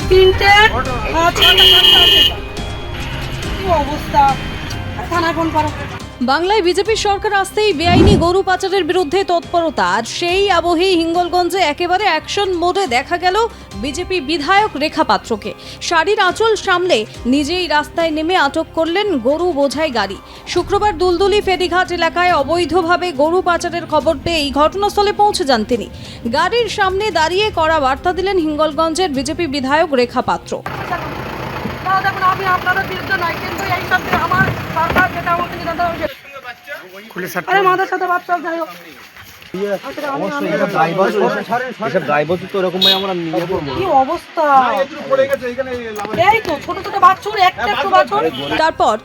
তিনটে কি অবস্থা, থানায় ফোন করো। বাংলায় বিজেপি সরকার আসতেই বেআইনি গরু পাচারের বিরুদ্ধে তৎপরতা। আর সেই আবহেই হিঙ্গলগঞ্জে একেবারে অ্যাকশন মোডে দেখা গেল বিজেপি বিধায়ক রেখা পাত্রকে। শাড়ির আঁচল সামলে নিজেই রাস্তায় নেমে আটক করলেন গরু বোঝাই গাড়ি। শুক্রবার দুলদুলি ফেরিঘাট এলাকায় অবৈধভাবে গরু পাচারের খবর পেয়েই ঘটনাস্থলে পৌঁছে যান তিনি। গাড়ির সামনে দাঁড়িয়ে কড়া বার্তা দিলেন হিঙ্গলগঞ্জের বিজেপি বিধায়ক রেখা পাত্র। দেখুন, আমি আপনাদের বিরুদ্ধে নয়, কিন্তু এই সব আমার সরকার যেটা আমাকে জানতে হবে, আরে মাদের সাথে বাচ্চা যাই হোক। তারপর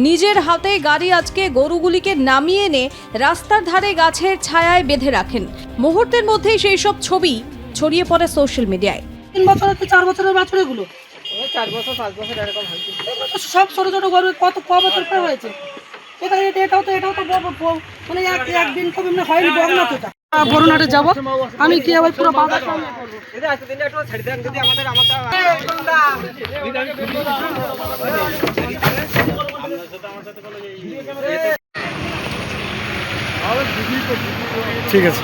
নিজের হাতে গাড়ি আজকে গরুগুলিকে নামিয়ে এনে রাস্তার ধারে গাছের ছায়ায় বেঁধে রাখেন। মুহূর্তের মধ্যেই সেই সব ছবি ছড়িয়ে পড়ে সোশ্যাল মিডিয়ায়। 3 বছর 4 বছরের বাছুর এগুলো, 4 বছর 5 বছর এরকম হয়েছে। সব ছোট ছোট গরু ক বছর পর হয়েছে। এটাও তো মানে একদিন তো হয়নি, বগনা তো এটা। বরুণাটে যাবো আমি, কি আবার পুরো বাজার ঠিক আছে।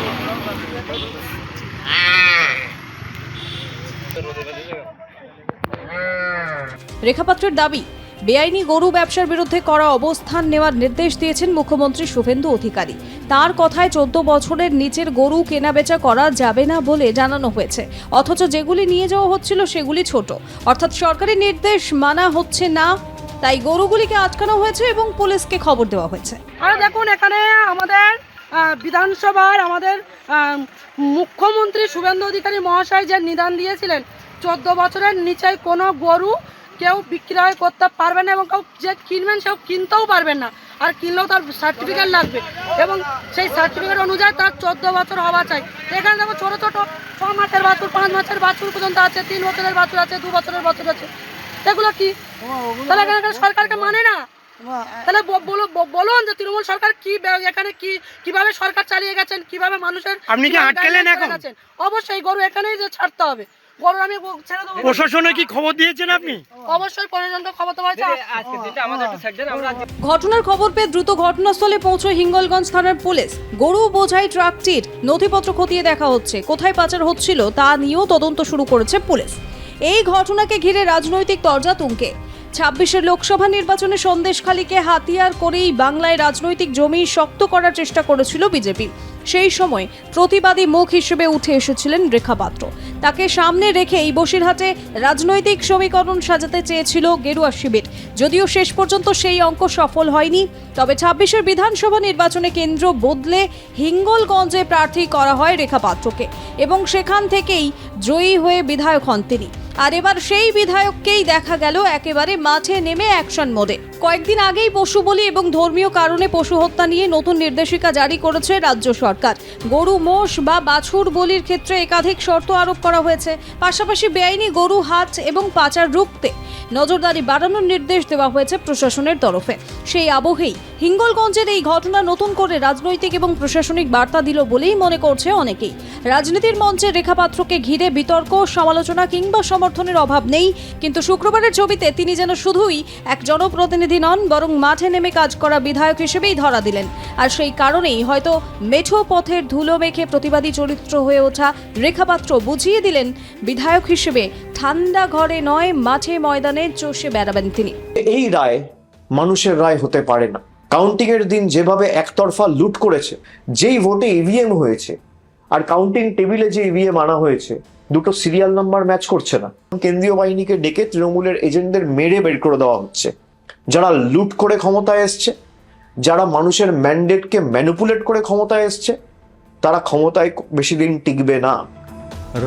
রেখা পাত্রের দাবি, বেআইনি গরু ব্যবসার বিরুদ্ধে কড়া অবস্থান নেওয়ার নির্দেশ দিয়েছেন মুখ্যমন্ত্রী শুভেন্দু অধিকারী। তার কথায় 14 বছরের নিচের গরু কেনাবেচা করা যাবে না বলে জানানো হয়েছে, অথচ যেগুলি নিয়ে যাওয়া হচ্ছিল সেগুলি ছোট, অর্থাৎ সরকারি নির্দেশ মানা হচ্ছে না। তাই গরুগুলিকে আটকানো হয়েছে এবং পুলিশকে খবর দেওয়া হয়েছে। আর দেখুন, এখানে আমাদের বিধানসভার আমাদের মুখ্যমন্ত্রী শুভেন্দু অধিকারী মহাশয় যে নিদান দিয়েছিলেন, 14 বছরের নিচে কোনো গরু কেউ বিক্রয় করতে পারবে না এবং কেউ যে কিনবেন সেও কিনতেও পারবেন না, আর কিনলেও তার সার্টিফিকেট লাগবে এবং সেই সার্টিফিকেট অনুযায়ী তার 14 বছর হওয়া চাই। এখানে দেখো ছোটো ছোটো 6 মাসের বাছুর, 5 মাসের বাছুর পর্যন্ত আছে, 3 বছরের বাছুর আছে, 2 বছরের বাছুর আছে। এগুলো কি তাহলে এখানে সরকারকে মানে না? তাহলে বলুন যে তৃণমূল সরকার কি এখানে কিভাবে সরকার চালিয়ে গেছেন, কিভাবে মানুষের আপনি কি আটকেলেন এখন? অবশ্যই গরু এখানেই যে ছাড়তে হবে। গরু আমি ছেড়ে দেবো। প্রশাসনে কি খবর দিয়েছেন আপনি? অবশ্যই প্রশাসনকে খবর দেওয়া হয়েছে। ঘটনার খবর পেয়ে দ্রুত ঘটনাস্থলে পৌঁছয় হিঙ্গলগঞ্জ থানার পুলিশ। গরু বোঝাই ট্রাকটির নথিপত্র খতিয়ে দেখা হচ্ছে, কোথায় পাচার হচ্ছিল তা নিয়েও তদন্ত শুরু করেছে পুলিশ। এই ঘটনাকে ঘিরে রাজনৈতিক তরজা তুঙ্গে। 26 লোকসভা নির্বাচনে সন্দেশখালীকে হাতিয়ার করেই বাংলায় রাজনৈতিক জমি শক্ত করার চেষ্টা করেছিল বিজেপি। সেই সময় প্রতিবাদী মুখ হিসেবে উঠে এসেছিলেন রেখা পাত্র। তাকে সামনে রেখেই বসিরহাটে রাজনৈতিক সমীকরণ সাজাতে চেয়েছিল গেরুয়া শিবির। যদিও শেষ পর্যন্ত সেই অঙ্ক সফল হয়নি, তবে 26 বিধানসভা নির্বাচনে কেন্দ্র বদলে হিঙ্গলগঞ্জে প্রার্থী করা হয় রেখা পাত্রকে এবং সেখান থেকেই জয়ী হয়ে বিধায়ক হন তিনি। আর এবার সেই বিধায়ককেই দেখা গেল একেবারে মাঠে নেমে অ্যাকশন মোডে। কয়েকদিন আগেই পশু বলি এবং ধর্মীয় কারণে পশু হত্যা নিয়ে নতুন নির্দেশিকা জারি করেছে রাজ্য সরকার। গরু, মোষ বা বাছুর বলির ক্ষেত্রে একাধিক শর্ত আরোপ করা হয়েছে। পাশাপাশি বেআইনি গরু হাট এবং পাচার রুখতে নজরদারি বাড়ানোর নির্দেশ দেওয়া হয়েছে প্রশাসনের তরফে। সেই আবহেই হিঙ্গলগঞ্জের এই ঘটনা নতুন করে রাজনৈতিক এবং প্রশাসনিক বার্তা দিল বলেই মনে করছে অনেকেই। রাজনীতির মঞ্চে রেখা পাত্রকে ঘিরে বিতর্ক, সমালোচনা কিংবা সমর্থনের অভাব নেই, কিন্তু শুক্রবারের ছবিতে তিনি যেন শুধুই এক জনপ্রতিনিধি নন, বরং মাঠে নেমে কাজ করা বিধায়ক হিসেবেই ধরা দিলেন। আর সেই কারণেই হয়তো মেঠো পথের ধুলো মেখে প্রতিবাদী চরিত্র হয়ে ওঠা রেখা পাত্র বুঝিয়ে দিলেন বিধায়ক হিসেবে ঠান্ডা ঘরে নয়, মাঠে ময়দানে চষে বেড়াবেন তিনি। এই রায় মানুষের রায় হতে পারে না। কাউন্টিং এর দিন যেভাবে একতরফা লুট করেছে, যেই ভোটে ইভিএম হয়েছে আর কাউন্টিং টেবিলে যে ইভিএম আনা হয়েছে, দুটো সিরিয়াল নাম্বার ম্যাচ করছে না। কেন্দ্রীয় বাহিনীকে ডেকে তৃণমূলের এজেন্টদের মেরে বের করে দেওয়া হচ্ছে। যারা লুট করে ক্ষমতায় এসছে, যারা মানুষের ম্যান্ডেটকে ম্যানিপুলেট করে ক্ষমতায় এসছে, তারা ক্ষমতায় বেশি দিন টিকবে না।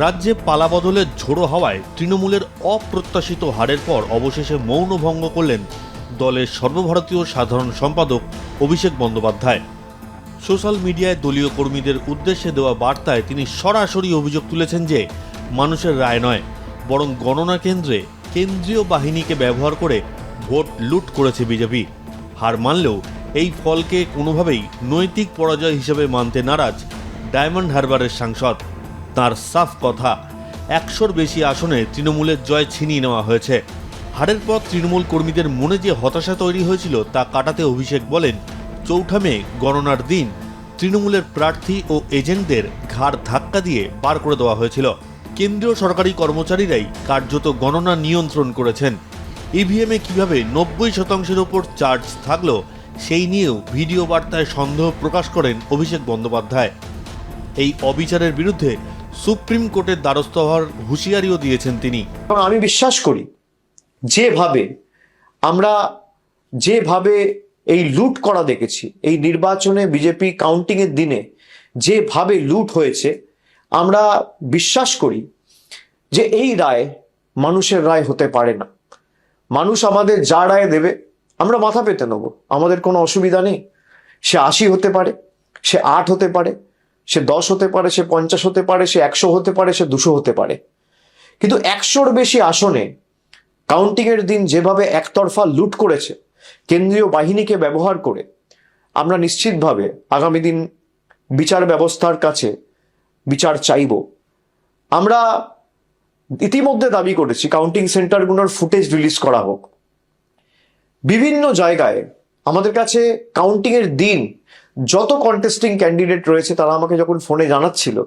রাজ্যে পালাবদলের ঝোড়ো হওয়ায় তৃণমূলের অপ্রত্যাশিত হারের পর অবশেষে মৌন ভঙ্গ করলেন দলের সর্বভারতীয় সাধারণ সম্পাদক অভিষেক বন্দ্যোপাধ্যায়। সোশ্যাল মিডিয়ায় দলীয় কর্মীদের উদ্দেশ্যে দেওয়া বার্তায় তিনি সরাসরি অভিযোগ তুলেছেন যে মানুষের রায় নয়, বরং গণনা কেন্দ্রে কেন্দ্রীয় বাহিনীকে ব্যবহার করে ভোট লুট করেছে বিজেপি। হার মানলেও এই ফলকে কোনোভাবেই নৈতিক পরাজয় হিসেবে মানতে নারাজ ডায়মন্ড হারবারের সাংসদ। তার সাফ কথা, 100-র বেশি আসনে তৃণমূলের জয় ছিনিয়ে নেওয়া হয়েছে। হারের পর তৃণমূল কর্মীদের মনে যে হতাশা তৈরি হয়েছিল তা কাটাতে অভিষেক বলেন, 4 মে গণনার দিন তৃণমূলের প্রার্থী ও এজেন্টদের ঘাড় ধাক্কা দিয়ে বার করে দেওয়া হয়েছিল। কেন্দ্রীয় সরকারি কর্মচারীরাই কার্যত গণনা নিয়ন্ত্রণ করেছেন। ইভিএমে কিভাবে 90% ওপর চার্জ থাকলো সেই নিয়েও ভিডিও বার্তায় সন্দেহ প্রকাশ করেন অভিষেক বন্দ্যোপাধ্যায়। এই অবিচারের বিরুদ্ধে সুপ্রিম কোর্টের দ্বারস্থ হওয়ার হুঁশিয়ারিও দিয়েছেন তিনি। এবং আমি বিশ্বাস করি যেভাবে এই লুট করা দেখেছি, এই নির্বাচনে বিজেপি কাউন্টিংয়ের দিনে যেভাবে লুট হয়েছে, আমরা বিশ্বাস করি যে এই রায় মানুষের রায় হতে পারে না। মানুষ আমাদের যা রায় দেবে আমরা মাথা পেতে নেব, আমাদের কোনো অসুবিধা নেই। সে 80 হতে পারে, সে 8 হতে পারে, সে 10 হতে পারে, সে 50 হতে পারে, সে 100 হতে পারে, সে 200 হতে পারে। কিন্তু 100-র বেশি আসনে কাউন্টিংয়ের দিন যেভাবে একতরফা লুট করেছে কেন্দ্রীয় বাহিনীকে ব্যবহার করে, আমরা নিশ্চিতভাবে আগামী দিন বিচার ব্যবস্থার কাছে বিচার চাইব। আমরা ইতিমধ্যে দাবি করেছি কাউন্টিং সেন্টারগুলোর ফুটেজ রিলিজ করা হোক। বিভিন্ন জায়গায় আমাদের কাছে কাউন্টিংয়ের দিন যত কন্টেস্টিং ক্যান্ডিডেট রয়েছে তারা আমাকে যখন ফোনে জানাচ্ছিল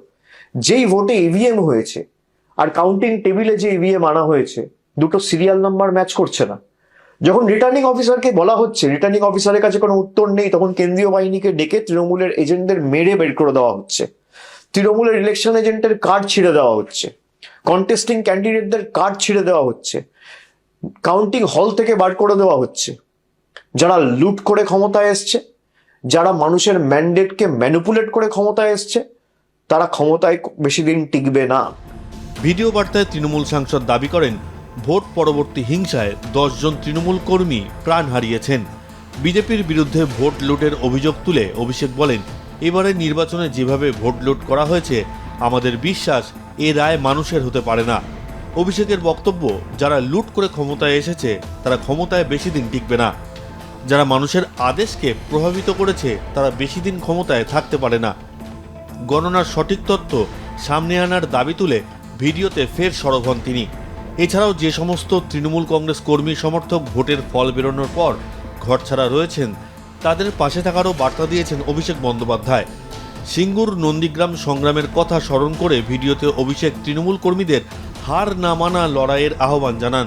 যেই ভোটে ইভিএম হয়েছে আর কাউন্টিং টেবিলে যে ইভিএম আনা হয়েছে দুটো সিরিয়াল নাম্বার ম্যাচ করছে না। যখন রিটার্নিং অফিসারকে বলা হচ্ছে, রিটার্নিং অফিসারের কাছে কোনো উত্তর নেই, তখন কেন্দ্রীয় বাহিনীকে ডেকে তৃণমূলের এজেন্টদের মেরে বের করে দেওয়া হচ্ছে। তৃণমূলের ইলেকশন এজেন্টের কার্ড ছিঁড়ে দেওয়া হচ্ছে, কন্টেস্টিং ক্যান্ডিডেটদের কার্ড ছিঁড়ে দেওয়া হচ্ছে, কাউন্টিং হল থেকে বার করে দেওয়া হচ্ছে। যারা লুট করে ক্ষমতায় এসছে, যারা মানুষের ম্যান্ডেটকে ম্যানিপুলেট করে ক্ষমতায় এসছে, তারা ক্ষমতায় বেশি দিন টিকবে না। ভিডিও বার্তায় তৃণমূল সাংসদ দাবি করেন, ভোট পরবর্তী হিংসায় 10 জন তৃণমূল কর্মী প্রাণ হারিয়েছেন। বিজেপির বিরুদ্ধে ভোট লুটের অভিযোগ তুলে অভিষেক বলেন, এবারে নির্বাচনে যেভাবে ভোট লুট করা হয়েছে আমাদের বিশ্বাস এ রায় মানুষের হতে পারে না। অভিষেকের বক্তব্য, যারা লুট করে ক্ষমতায় এসেছে তারা ক্ষমতায় বেশি দিন টিকবে না। যারা মানুষের আদেশকে প্রভাবিত করেছে তারা বেশি দিন ক্ষমতায় থাকতে পারে না। গণনার সঠিক তথ্য সামনে আনার দাবি তুলে ভিডিওতে ফের সরব হন তিনি। এছাড়াও যে সমস্ত তৃণমূল কংগ্রেস কর্মী সমর্থক ভোটের ফল বেরোনোর পর ঘরছাড়া রয়েছেন তাদের পাশে থাকারও বার্তা দিয়েছেন অভিষেক বন্দ্যোপাধ্যায়। সিঙ্গুর নন্দীগ্রাম সংগ্রামের কথা স্মরণ করে ভিডিওতে অভিষেক তৃণমূল কর্মীদের হার না মানা লড়াইয়ের আহ্বান জানান।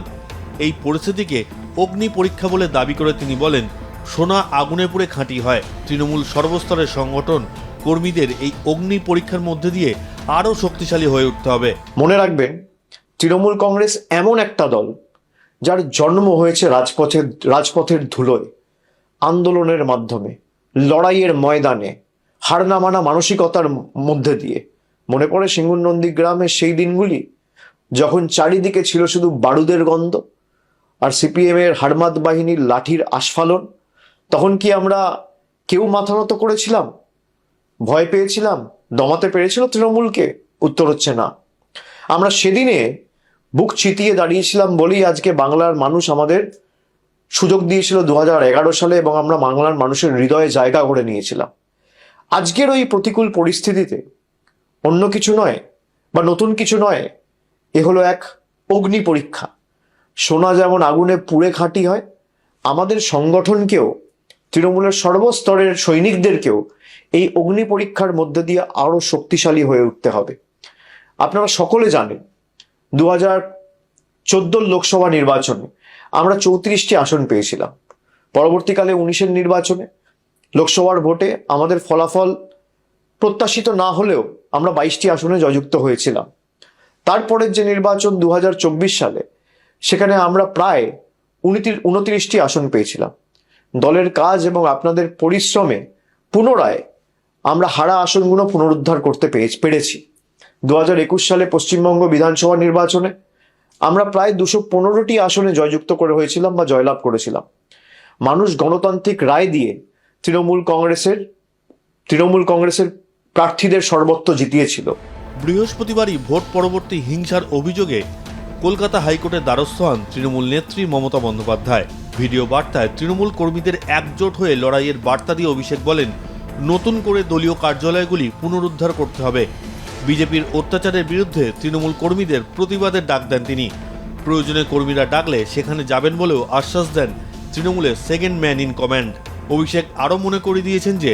এই পরিস্থিতিকে অগ্নি পরীক্ষা বলে দাবি করে তিনি বলেন, সোনা আগুনে পুড়ে খাঁটি হয়। তৃণমূল সর্বস্তরের সংগঠন কর্মীদের এই অগ্নি পরীক্ষার মধ্যে দিয়ে আরও শক্তিশালী হয়ে উঠতে হবে। মনে রাখবেন, তৃণমূল কংগ্রেস এমন একটা দল যার জন্ম হয়েছে রাজপথের ধুলোয়, আন্দোলনের মাধ্যমে, লড়াইয়ের ময়দানে, হার না মানা মানসিকতার মধ্যে দিয়ে। মনে পড়ে সিঙ্গুর নন্দীগ্রামের সেই দিনগুলি যখন চারিদিকে ছিল শুধু বারুদের গন্ধ আর সিপিএম এর হারমাদ বাহিনীর লাঠির আস্ফালন। তখন কি আমরা কেউ মাথা নত করেছিলাম? ভয় পেয়েছিলাম? দমাতে পেরেছিল তৃণমূলকে? উত্তর হচ্ছে না। আমরা সেদিনে বুক চিতিয়ে দাঁড়িয়েছিলাম বলেই আজকে বাংলার মানুষ আমাদের সুযোগ দিয়েছিল 2011 সালে, এবং আমরা বাংলার মানুষের হৃদয়ে জায়গা করে নিয়েছিলাম। আজকের ওই প্রতিকূল পরিস্থিতিতে অন্য কিছু নয় বা নতুন কিছু নয়, এ হলো এক অগ্নি পরীক্ষা। সোনা যেমন আগুনে পুড়ে খাঁটি হয়, আমাদের সংগঠনকেও, তৃণমূলের সর্বস্তরের সৈনিকদেরকেও এই অগ্নি পরীক্ষার মধ্যে দিয়ে আরো শক্তিশালী হয়ে উঠতে হবে। আপনারা সকলে জানেন 2014 লোকসভা নির্বাচনে আমরা 34টি আসন পেয়েছিলাম। পরবর্তীকালে 19-এর নির্বাচনে লোকসভার ভোটে আমাদের ফলাফল প্রত্যাশিত না হলেও আমরা 22টি আসনে জয়যুক্ত হয়েছিলাম। তারপরের যে নির্বাচন 2024 সালে, সেখানে আমরা প্রায় 29টি আসন পেয়েছিলাম। দলের কাজ এবং আপনাদের পরিশ্রমে পুনরায় আমরা হারা আসনগুলো পুনরুদ্ধার করতে পেরেছি। 2021 সালে পশ্চিমবঙ্গ বিধানসভা নির্বাচনে আমরা প্রায় 215টি আসনে জয়যুক্ত করে হয়েছিলাম বা জয়লাভ করেছিলাম। মানুষ গণতান্ত্রিক রায় দিয়ে তৃণমূল কংগ্রেসের প্রার্থীদের সর্বত্র জিতিয়েছিল। বৃহস্পতিবারই ভোট পরবর্তী হিংসার অভিযোগে কলকাতা হাইকোর্টের দ্বারস্থ হন তৃণমূল নেত্রী মমতা বন্দ্যোপাধ্যায়। ভিডিও বার্তায় তৃণমূল কর্মীদের একজোট হয়ে লড়াইয়ের বার্তা দিয়ে অভিষেক বলেন, নতুন করে দলীয় কার্যালয়গুলি পুনরুদ্ধার করতে হবে। বিজেপির অত্যাচারের বিরুদ্ধে তৃণমূল কর্মীদের প্রতিবাদের ডাক দেন তিনি। প্রয়োজনে কর্মীরা ডাকলে সেখানে যাবেন বলেও আশ্বাস দেন তৃণমূলের সেকেন্ড ম্যান ইন কমান্ড। অভিষেক আরও মনে করে দিয়েছেন যে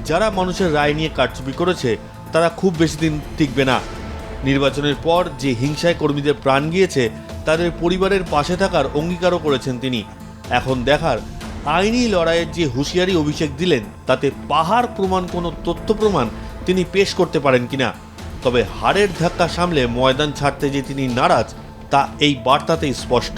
যারা মানুষের রায় নিয়ে কারচুপি করেছে তারা খুব বেশি দিন টিকবে না। নির্বাচনের পর যে হিংসায় কর্মীদের প্রাণ গিয়েছে তাদের পরিবারের পাশে থাকার অঙ্গীকারও করেছেন তিনি। এখন দেখার আইনি লড়াইয়ের যে হুঁশিয়ারি অভিষেক দিলেন তাতে পাহাড় প্রমাণ কোনো তথ্য প্রমাণ তিনি পেশ করতে পারেন কিনা। তবে হারের ধাক্কা সামলে ময়দান ছাড়তে যে তিনি নারাজ তা এই বার্তাতেই স্পষ্ট।